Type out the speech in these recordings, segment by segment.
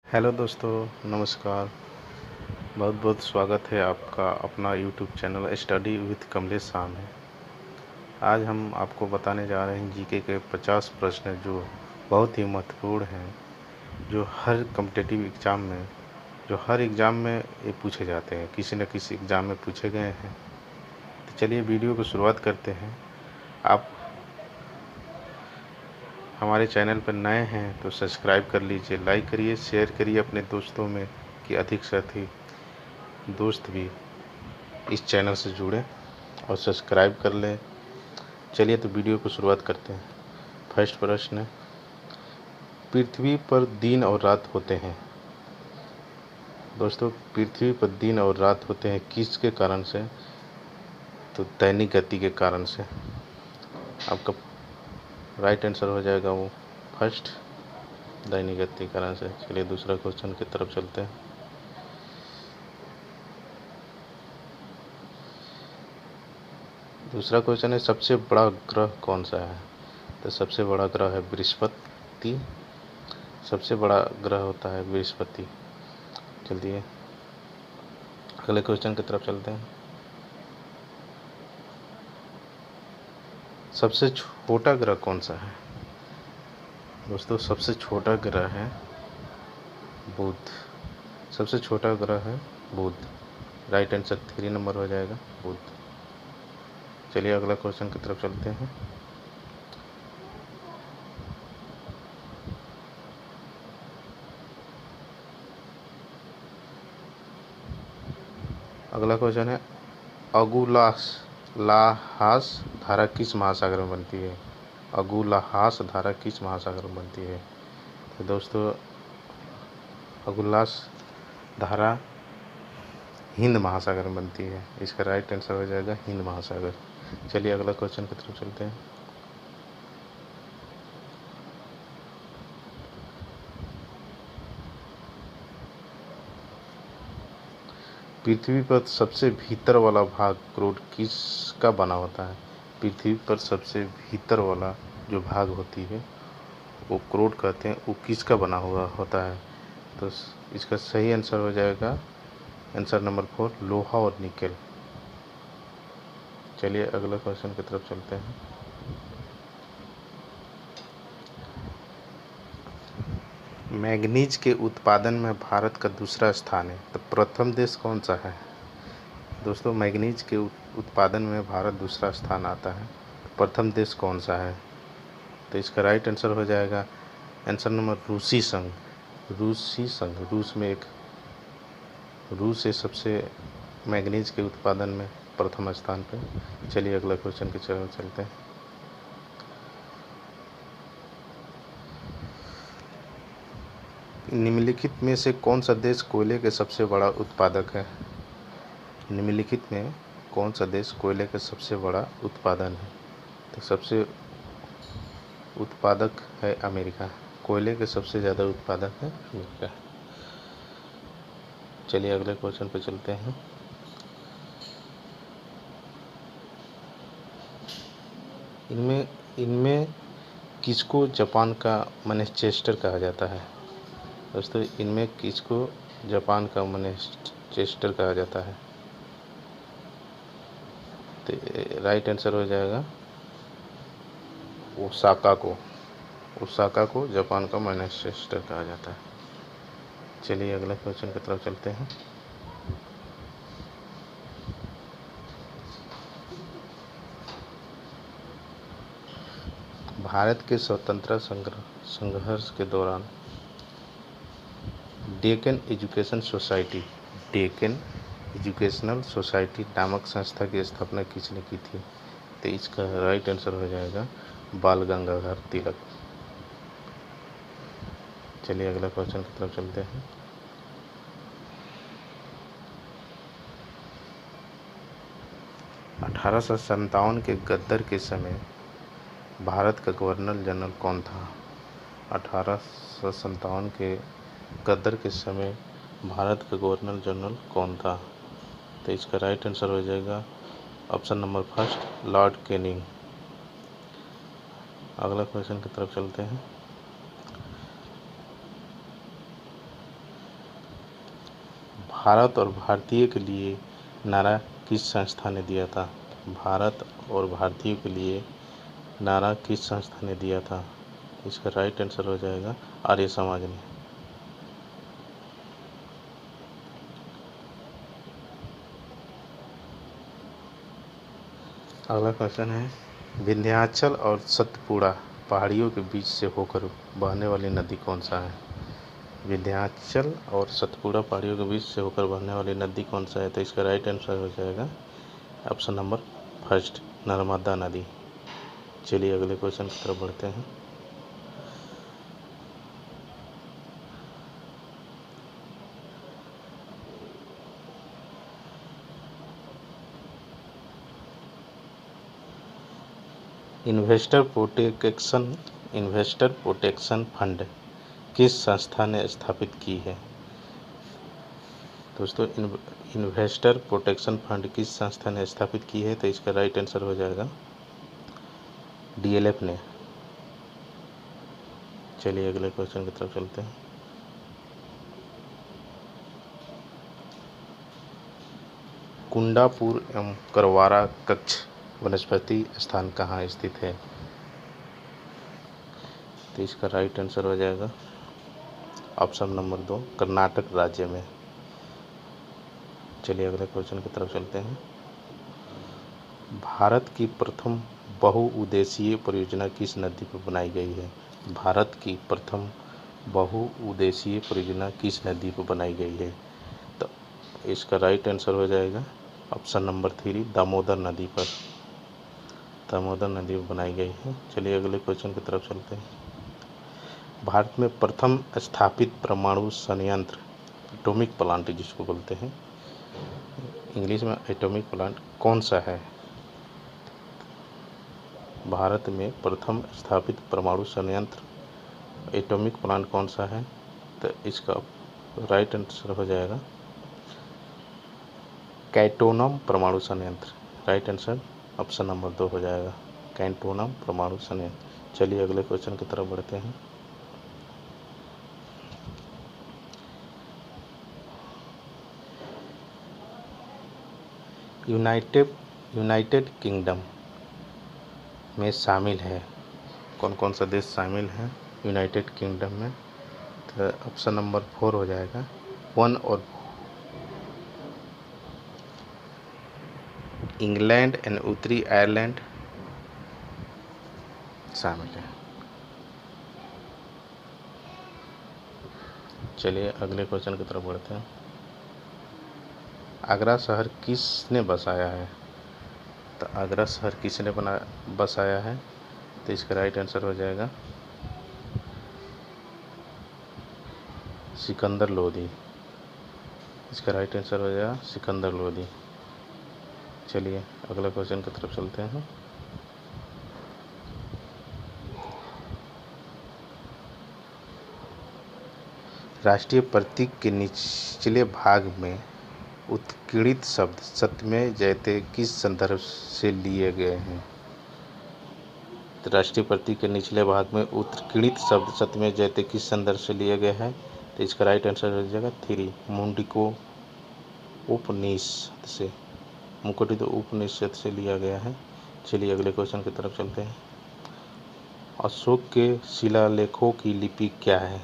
Hello दोस्तों, नमस्कार। बहुत बहुत स्वागत है आपका अपना YouTube channel study with Kamlesh Shah में। आज हम आपको बताने जा रहे हैं जीके के 50 प्रश्न जो बहुत ही महत्वपूर्ण हैं, जो हर कॉम्पिटिटिव एग्ज़ाम में हर एग्ज़ाम में ये पूछे जाते हैं, किसी न किसी एग्ज़ाम में पूछे गए हैं। तो चलिए वीडियो को शुरुआत करते हैं। आप हमारे चैनल पर नए हैं तो सब्सक्राइब कर लीजिए, लाइक करिए, शेयर करिए अपने दोस्तों में कि अधिक से अधिक दोस्त भी इस चैनल से जुड़ें और सब्सक्राइब कर लें। चलिए तो वीडियो को शुरुआत करते हैं। फर्स्ट प्रश्न, पृथ्वी पर दिन और रात होते हैं। दोस्तों, पृथ्वी पर दिन और रात होते हैं किसके कारण से? तो दैनिक गति के कारण से। आपका राइट आंसर हो जाएगा वो फर्स्ट, दैनिक गति के कारण से। चलिए दूसरा क्वेश्चन की तरफ चलते हैं। दूसरा क्वेश्चन है, सबसे बड़ा ग्रह कौन सा है? तो सबसे बड़ा ग्रह है बृहस्पति। सबसे बड़ा ग्रह होता है बृहस्पति। चलिए अगले क्वेश्चन की तरफ चलते हैं। सबसे छोटा ग्रह कौन सा है? दोस्तों, सबसे छोटा ग्रह है बुध। सबसे छोटा ग्रह है बुध। राइट आंसर 3 नंबर हो जाएगा बुध। चलिए अगला क्वेश्चन की तरफ चलते हैं। अगला क्वेश्चन है, अगुलाहास धारा किस महासागर में बनती है? अगुलाहास धारा किस महासागर में बनती है? तो दोस्तों, अगुलास धारा हिंद महासागर में बनती है। इसका राइट आंसर हो जाएगा हिंद महासागर। चलिए अगला क्वेश्चन की तरफ चलते हैं। पृथ्वी पर सबसे भीतर वाला भाग क्रोड किसका बना होता है? पृथ्वी पर सबसे भीतर वाला जो भाग होती है वो क्रोड कहते हैं। वो किसका बना हुआ होता है? तो इसका सही आंसर हो जाएगा आंसर नंबर 4, लोहा और निकेल। चलिए अगला क्वेश्चन की तरफ चलते हैं। मैग्नीज के उत्पादन में भारत का दूसरा स्थान है, तो प्रथम देश कौन सा है? दोस्तों, मैग्नीज के उत्पादन में भारत दूसरा स्थान आता है। प्रथम देश कौन सा है? तो इसका राइट आंसर हो जाएगा आंसर नंबर रूसी संघ। रूसी संघ, रूस है सबसे मैग्नीज के उत्पादन में प्रथम स्थान पे। चलिए अगला क्वेश्चन की तरफ चलते हैं। निम्नलिखित में से कौन सा देश कोयले के सबसे बड़ा उत्पादक है? निम्नलिखित में कौन सा देश कोयले का सबसे बड़ा उत्पादन है? तो सबसे उत्पादक है अमेरिका। कोयले के सबसे ज़्यादा उत्पादक है अमेरिका। चलिए अगले क्वेश्चन पे चलते हैं। इनमें किसको जापान का मैनचेस्टर कहा जाता है? दोस्तों, इनमें किसको जापान का मैनचेस्टर कहा जाता है? तो राइट आंसर हो जाएगा ओसाका को जापान का मैनचेस्टर कहा जाता है। चलिए अगले क्वेश्चन की तरफ चलते हैं। भारत के स्वतंत्रता संघर्ष के दौरान डेक्कन एजुकेशनल सोसाइटी नामक संस्था की स्थापना किसने की थी? तो इसका राइट आंसर हो जाएगा बाल गंगाधर तिलक। चलिए अगला क्वेश्चन की तरफ चलते हैं। $1857 के गद्दर के समय भारत का गवर्नर जनरल कौन था? 1857 के गद्दर के समय भारत का गवर्नर जनरल कौन था? तो इसका राइट आंसर हो जाएगा option number first, Lord Canning. अगला क्वेश्चन की तरफ चलते हैं। भारत और भारतीय के लिए नारा किस संस्था ने दिया था? भारत और भारतीयों के लिए नारा किस संस्था ने दिया था? इसका राइट आंसर हो जाएगा आर्य समाज ने। अगला क्वेश्चन है, विंध्याचल और सतपुड़ा पहाड़ियों के बीच से होकर बहने वाली नदी कौन सा है? विंध्याचल और सतपुड़ा पहाड़ियों के बीच से होकर बहने वाली नदी कौन सा है? तो इसका राइट आंसर हो जाएगा ऑप्शन नंबर फर्स्ट, नर्मदा नदी। चलिए अगले क्वेश्चन की तरफ बढ़ते हैं। इन्वेस्टर प्रोटेक्शन फंड किस संस्था ने स्थापित की है? दोस्तों, इन्वेस्टर प्रोटेक्शन फंड किस संस्था ने स्थापित की है? तो इसका राइट आंसर हो जाएगा DLF ने। चलिए अगले क्वेश्चन की तरफ चलते हैं। कुंडापुर एवं करवारा कच्छ वनस्पति स्थान कहाँ स्थित है? तो इसका राइट आंसर हो जाएगा ऑप्शन नंबर 2, कर्नाटक राज्य में। चलिए अगले क्वेश्चन की तरफ चलते हैं। भारत की प्रथम बहुउद्देशीय परियोजना किस नदी पर बनाई गई है? भारत की प्रथम बहुउद्देशीय परियोजना किस नदी पर बनाई गई है? तो इसका राइट आंसर हो जाएगा ऑप्शन नंबर 3, दामोदर नदी पर। दामोदर नदी पर बनाई गई है। चलिए अगले क्वेश्चन की तरफ चलते हैं। भारत में प्रथम स्थापित परमाणु संयंत्र, एटॉमिक प्लांट जिसको बोलते हैं इंग्लिश में, एटॉमिक प्लांट कौन सा है? भारत में प्रथम स्थापित परमाणु संयंत्र, एटॉमिक प्लांट कौन सा है? तो इसका राइट आंसर हो जाएगा कैंटोनम परमाणु संयंत्र। राइट आंसर ऑप्शन नंबर 2 हो जाएगा, कैंटोनम परमाणु संयंत्र। चलिए अगले क्वेश्चन की तरफ बढ़ते हैं। यूनाइटेड किंगडम में शामिल है, कौन कौन सा देश शामिल है यूनाइटेड किंगडम में? तो ऑप्शन नंबर 4 हो जाएगा 1 और इंग्लैंड एंड उत्तरी आयरलैंड शामिल है। चलिए अगले क्वेश्चन की तरफ बढ़ते हैं। आगरा शहर किसने बसाया है? तो आगरा शहर किसने बसाया है? तो इसका राइट आंसर हो जाएगा सिकंदर लोदी। इसका राइट आंसर हो जाएगा सिकंदर लोदी। चलिए अगले क्वेश्चन की तरफ चलते हैं। राष्ट्रीय प्रतीक के निचले भाग में उत्कीर्णित शब्द सत्यमेव जयते किस संदर्भ से लिए गए हैं? तो राष्ट्रीय प्रतीक के निचले भाग में उत्कीर्णित शब्द सत्यमेव जयते किस संदर्भ से लिए गए हैं? तो इसका राइट आंसर हो जाएगा 3, मुंडिको उपनिषद से। मुकुटित उपनिषद से लिया गया है। चलिए अगले क्वेश्चन की तरफ चलते हैं। अशोक के शिलालेखों की लिपि क्या है?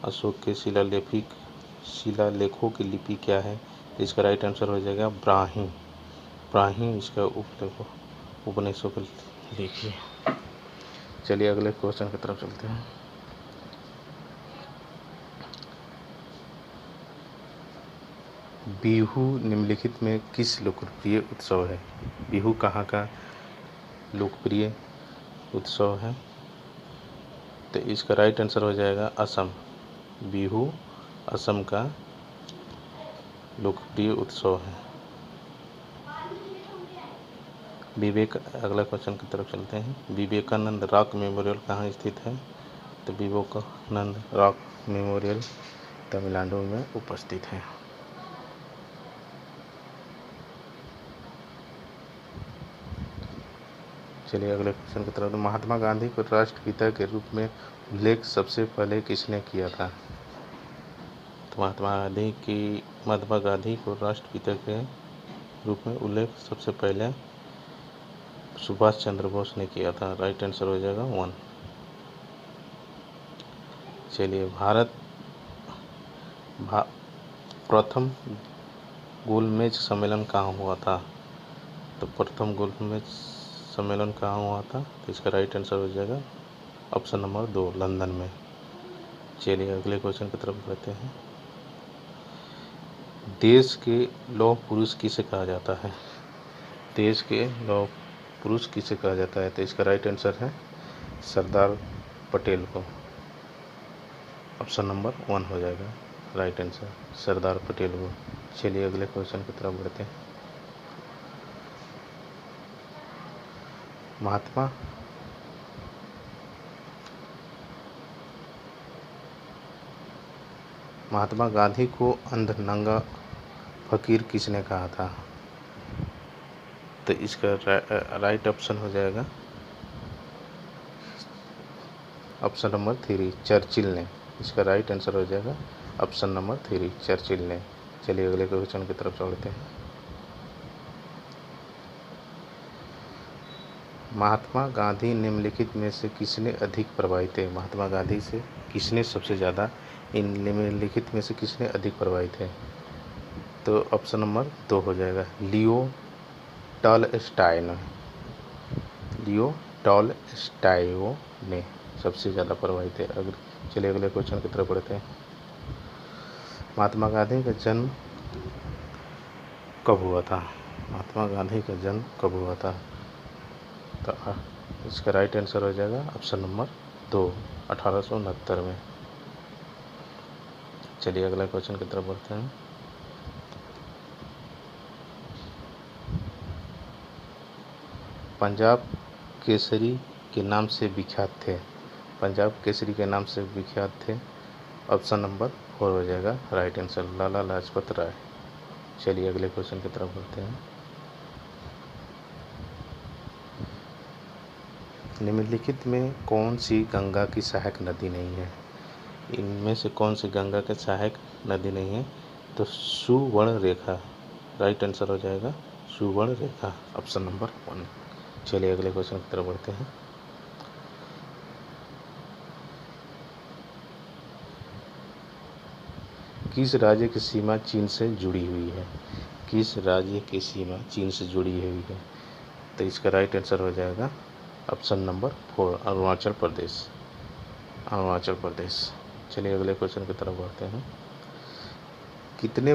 अशोक के शिलालेखों की लिपि क्या है? तो इसका राइट आंसर हो जाएगा ब्राह्मी। ब्राह्मी इसका उपनिषदों को लिखिए। चलिए अगले क्वेश्चन की तरफ चलते हैं। बिहू निम्नलिखित में किस लोकप्रिय उत्सव है? बिहू कहाँ का लोकप्रिय उत्सव है? तो इसका राइट आंसर हो जाएगा असम। बिहू असम का लोकप्रिय उत्सव है। अगला क्वेश्चन की तरफ चलते हैं। विवेकानंद रॉक मेमोरियल कहाँ स्थित है? तो विवेकानंद रॉक मेमोरियल तमिलनाडु में उपस्थित है। चलिए अगले क्वेश्चन की तरफ। महात्मा गांधी को राष्ट्रपिता के रूप में उल्लेख सबसे पहले किसने किया था? तो महात्मा गांधी को राष्ट्रपिता के रूप में उल्लेख सबसे पहले सुभाष चंद्र बोस ने किया था। राइट आंसर हो जाएगा 1। चलिए प्रथम गोलमेज सम्मेलन कहाँ हुआ था? तो प्रथम गोलमेज सम्मेलन कहाँ हुआ था? तो इसका राइट आंसर हो जाएगा ऑप्शन नंबर 2, लंदन में। चलिए अगले क्वेश्चन की तरफ बढ़ते हैं। देश के लौह पुरुष किसे कहा जाता है? देश के लौह पुरुष किसे कहा जाता है? तो इसका राइट आंसर है सरदार पटेल को। ऑप्शन नंबर 1 हो जाएगा राइट आंसर, सरदार पटेल को। चलिए अगले क्वेश्चन की तरफ बढ़ते हैं। महात्मा गांधी को अंध नंगा फकीर किसने कहा था? तो इसका राइट ऑप्शन हो जाएगा ऑप्शन नंबर 3, चर्चिल ने। इसका राइट आंसर हो जाएगा ऑप्शन नंबर 3, चर्चिल ने। चलिए अगले क्वेश्चन की तरफ चलते हैं। महात्मा गांधी निम्नलिखित में से किसने अधिक प्रभावित थे? महात्मा गांधी से किसने सबसे ज़्यादा, इन निम्नलिखित में से किसने अधिक प्रभावित है? तो ऑप्शन नंबर 2 हो जाएगा लियो टॉलस्टॉय ने सबसे ज़्यादा प्रभावित है। चलिए अगले क्वेश्चन की तरफ बढ़ते हैं। महात्मा गांधी का जन्म कब हुआ था? महात्मा गांधी का जन्म कब हुआ था? तो इसका राइट आंसर हो जाएगा ऑप्शन नंबर 2, 1869 में। चलिए अगला क्वेश्चन की तरफ बढ़ते हैं। पंजाब केसरी के नाम से विख्यात थे। पंजाब केसरी के नाम से विख्यात थे। ऑप्शन नंबर 4 हो जाएगा राइट आंसर, लाला लाजपत राय। चलिए अगले क्वेश्चन की तरफ बढ़ते हैं। निम्नलिखित में कौन सी गंगा की सहायक नदी नहीं है? इनमें से कौन सी गंगा की सहायक नदी नहीं है? तो सुवर्ण रेखा राइट आंसर हो जाएगा, सुवर्ण रेखा, ऑप्शन नंबर 1। चलिए अगले क्वेश्चन की तरफ बढ़ते हैं। किस राज्य की सीमा चीन से जुड़ी हुई है? किस राज्य की सीमा चीन से जुड़ी हुई है? तो इसका राइट आंसर हो जाएगा ऑप्शन नंबर 4, अरुणाचल प्रदेश। अरुणाचल प्रदेश। चलिए अगले क्वेश्चन की तरफ बढ़ते हैं। कितने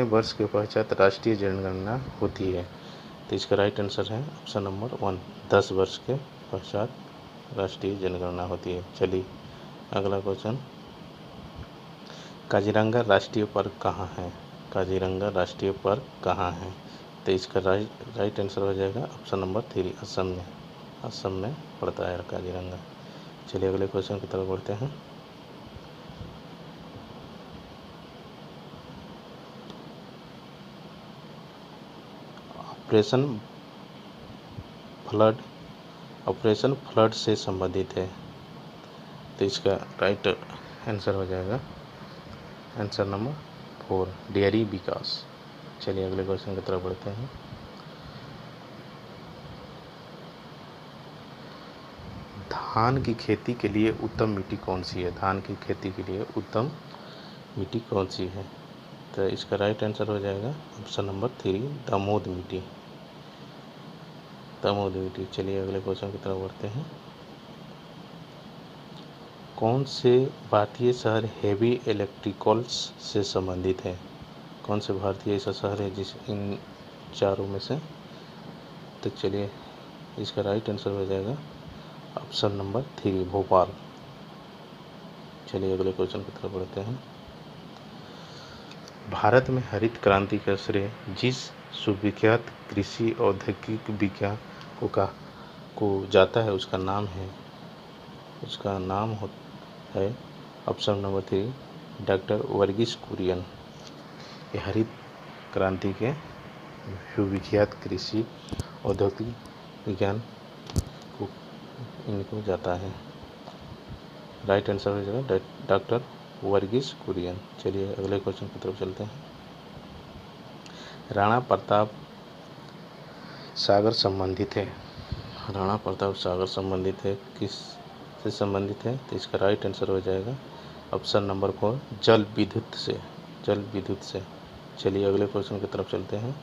वर्ष के पश्चात राष्ट्रीय जनगणना होती है? तो इसका राइट आंसर है ऑप्शन नंबर 1, 10 वर्ष के पश्चात राष्ट्रीय जनगणना होती है। चलिए अगला क्वेश्चन। काजीरंगा राष्ट्रीय पार्क कहाँ है? काजीरंगा राष्ट्रीय पार्क कहाँ है? तो इसका राइट आंसर हो जाएगा ऑप्शन नंबर 3, असम में पड़ता है काजीरंगा। चलिए अगले क्वेश्चन की तरफ बढ़ते हैं। ऑपरेशन फ्लड से संबंधित है। तो इसका राइट आंसर हो जाएगा आंसर नंबर 4, डेयरी विकास। चलिए अगले क्वेश्चन की तरफ बढ़ते हैं। धान की खेती के लिए उत्तम मिट्टी कौन सी है? धान की खेती के लिए उत्तम मिट्टी कौन सी है? तो इसका राइट आंसर हो जाएगा ऑप्शन नंबर 3, दामोद मिट्टी। चलिए अगले क्वेश्चन की तरफ बढ़ते हैं। कौन से भारतीय शहर हेवी इलेक्ट्रिकल्स से संबंधित है? कौन से भारतीय ऐसा शहर है जिस इन चारों में से? तो चलिए इसका राइट आंसर हो जाएगा ऑप्शन नंबर 3, भोपाल। चलिए अगले क्वेश्चन की तरफ बढ़ते हैं। भारत में हरित क्रांति का श्रेय जिस सुविख्यात कृषि औद्योगिक विज्ञान को जाता है उसका नाम है option number 3, doctor Verghese Kurien. ये हरित क्रांति के सुविख्यात कृषि औद्योगिक विज्ञान को इनको जाता है। राइट आंसर हो जाएगा डॉक्टर वर्गीस कुरियन। चलिए अगले क्वेश्चन की तरफ चलते हैं। राणा प्रताप सागर संबंधित है। राणा प्रताप सागर संबंधित है, किस से संबंधित है? तो इसका राइट आंसर हो जाएगा ऑप्शन नंबर 4 जल विद्युत से। जल विद्युत से। चलिए अगले क्वेश्चन की तरफ चलते हैं।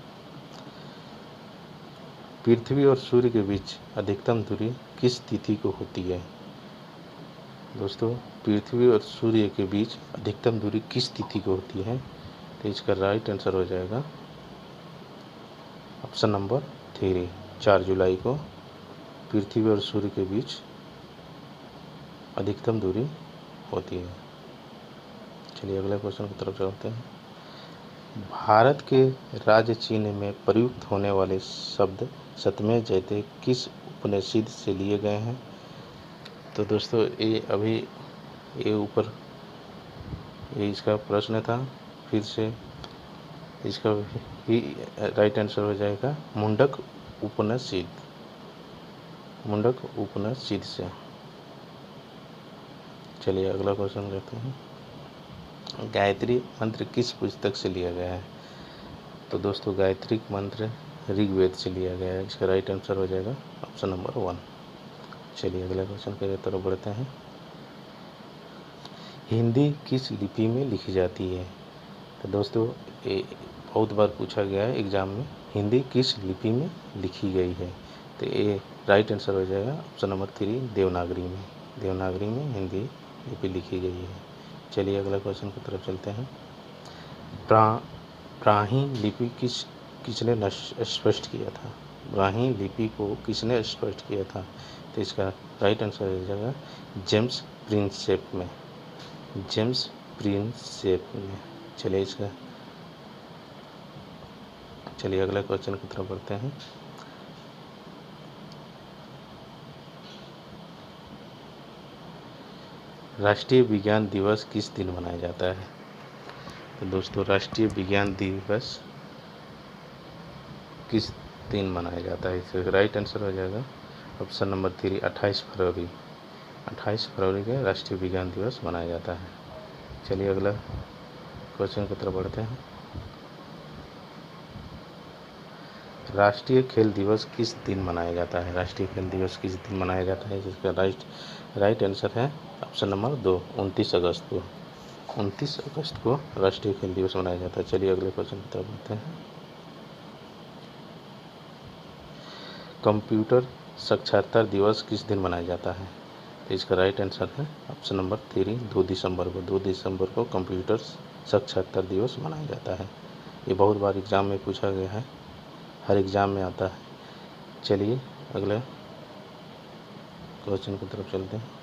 पृथ्वी और सूर्य के बीच अधिकतम दूरी किस तिथि को होती है? दोस्तों, पृथ्वी और सूर्य के बीच अधिकतम दूरी किस तिथि को होती है? तो इसका राइट आंसर हो जाएगा ऑप्शन नंबर 3 4 जुलाई को पृथ्वी और सूर्य के बीच अधिकतम दूरी होती है। चलिए अगले क्वेश्चन की तरफ चलते हैं। भारत के राज्य चिन्ह में प्रयुक्त होने वाले शब्द सत्यमेव जयते किस उपनिषद से लिए गए हैं? तो दोस्तों ये ऊपर ये इसका प्रश्न था। फिर से इसका ही राइट आंसर हो जाएगा मुंडक उपनिषद। मुंडक उपनिषद से। चलिए अगला क्वेश्चन करते हैं। गायत्री मंत्र किस पुस्तक से लिया गया है? तो दोस्तों, गायत्री मंत्र ऋग्वेद से लिया गया है। इसका राइट आंसर हो जाएगा ऑप्शन नंबर 1। चलिए अगले क्वेश्चन की तरफ बढ़ते हैं। हिंदी किस लिपि में लिखी जाती है? तो दोस्तों, ये बहुत बार पूछा गया है एग्जाम में, हिंदी किस लिपि में लिखी गई है? तो ये राइट आंसर हो जाएगा ऑप्शन नंबर 3 देवनागरी में। देवनागरी में हिंदी लिपि लिखी गई है। चलिए अगला क्वेश्चन की तरफ चलते हैं। ब्राह्मी लिपि किसने स्पष्ट किया था? ब्राह्मी लिपि को किसने स्पष्ट किया था? तो इसका राइट आंसर हो जाएगा जेम्स प्रिंसेप में। जेम्स प्रिंसेप में। चलिए अगला क्वेश्चन की तरफ बढ़ते हैं। राष्ट्रीय विज्ञान दिवस किस दिन मनाया जाता है? तो दोस्तों, राष्ट्रीय विज्ञान दिवस किस दिन मनाया जाता है? इसका राइट आंसर हो जाएगा ऑप्शन नंबर 3 28 फरवरी। 28 फरवरी के राष्ट्रीय विज्ञान दिवस मनाया जाता है। चलिए अगला क्वेश्चन की तरफ बढ़ते हैं। राष्ट्रीय खेल दिवस किस दिन मनाया जाता है? राष्ट्रीय खेल दिवस किस दिन मनाया जाता है? जिसका राइट आंसर है ऑप्शन नंबर 2 29 अगस्त को। 29 अगस्त को राष्ट्रीय खेल दिवस मनाया जाता है। चलिए अगले क्वेश्चन की तरफ बढ़ते हैं। कंप्यूटर साक्षरता दिवस किस दिन मनाया जाता है? तो इसका राइट आंसर है ऑप्शन नंबर 3 2 दिसंबर को। 2 दिसंबर को कंप्यूटर साक्षरता दिवस मनाया जाता है। ये बहुत बार एग्जाम में पूछा गया है, हर एग्ज़ाम में आता है। चलिए अगले क्वेश्चन की तरफ चलते हैं।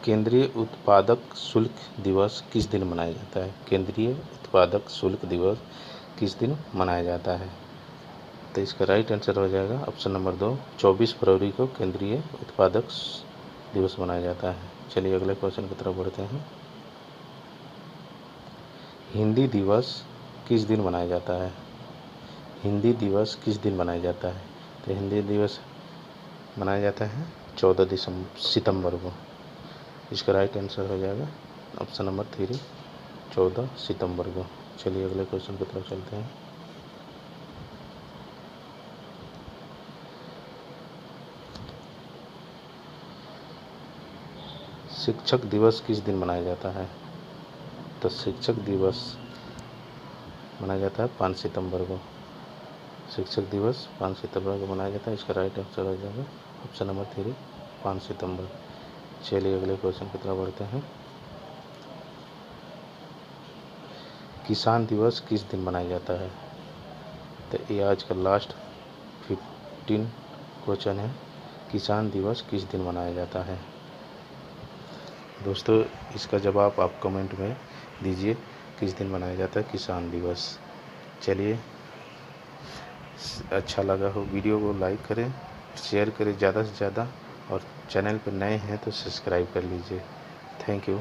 केंद्रीय उत्पादक शुल्क दिवस किस दिन मनाया जाता है? केंद्रीय उत्पादक शुल्क दिवस किस दिन मनाया जाता है? तो इसका राइट आंसर हो जाएगा ऑप्शन नंबर 2 24 फरवरी को केंद्रीय उत्पादक दिवस मनाया जाता है। चलिए अगले क्वेश्चन की तरफ बढ़ते हैं। हिंदी दिवस किस दिन मनाया जाता है? हिंदी दिवस किस दिन मनाया जाता है? तो हिंदी दिवस मनाया जाता है 14 सितंबर को। इसका राइट आंसर हो जाएगा ऑप्शन नंबर 3 14 सितंबर को। चलिए अगले क्वेश्चन की तरफ चलते हैं। शिक्षक दिवस किस दिन मनाया जाता है? तो शिक्षक दिवस मनाया जाता है 5 सितंबर को। शिक्षक दिवस 5 सितंबर को मनाया जाता है। इसका राइट आंसर हो जाएगा ऑप्शन नंबर 3 5 सितंबर। चलिए अगले क्वेश्चन की तरफ बढ़ते हैं। किसान दिवस किस दिन मनाया जाता है? तो ये आज का लास्ट 15 क्वेश्चन है। किसान दिवस किस दिन मनाया जाता है? दोस्तों, इसका जवाब आप कमेंट में दीजिए, किस दिन मनाया जाता है किसान दिवस। चलिए, अच्छा लगा हो वीडियो को लाइक करें, शेयर करें ज़्यादा से ज़्यादा, और चैनल पर नए हैं तो सब्सक्राइब कर लीजिए। Thank you.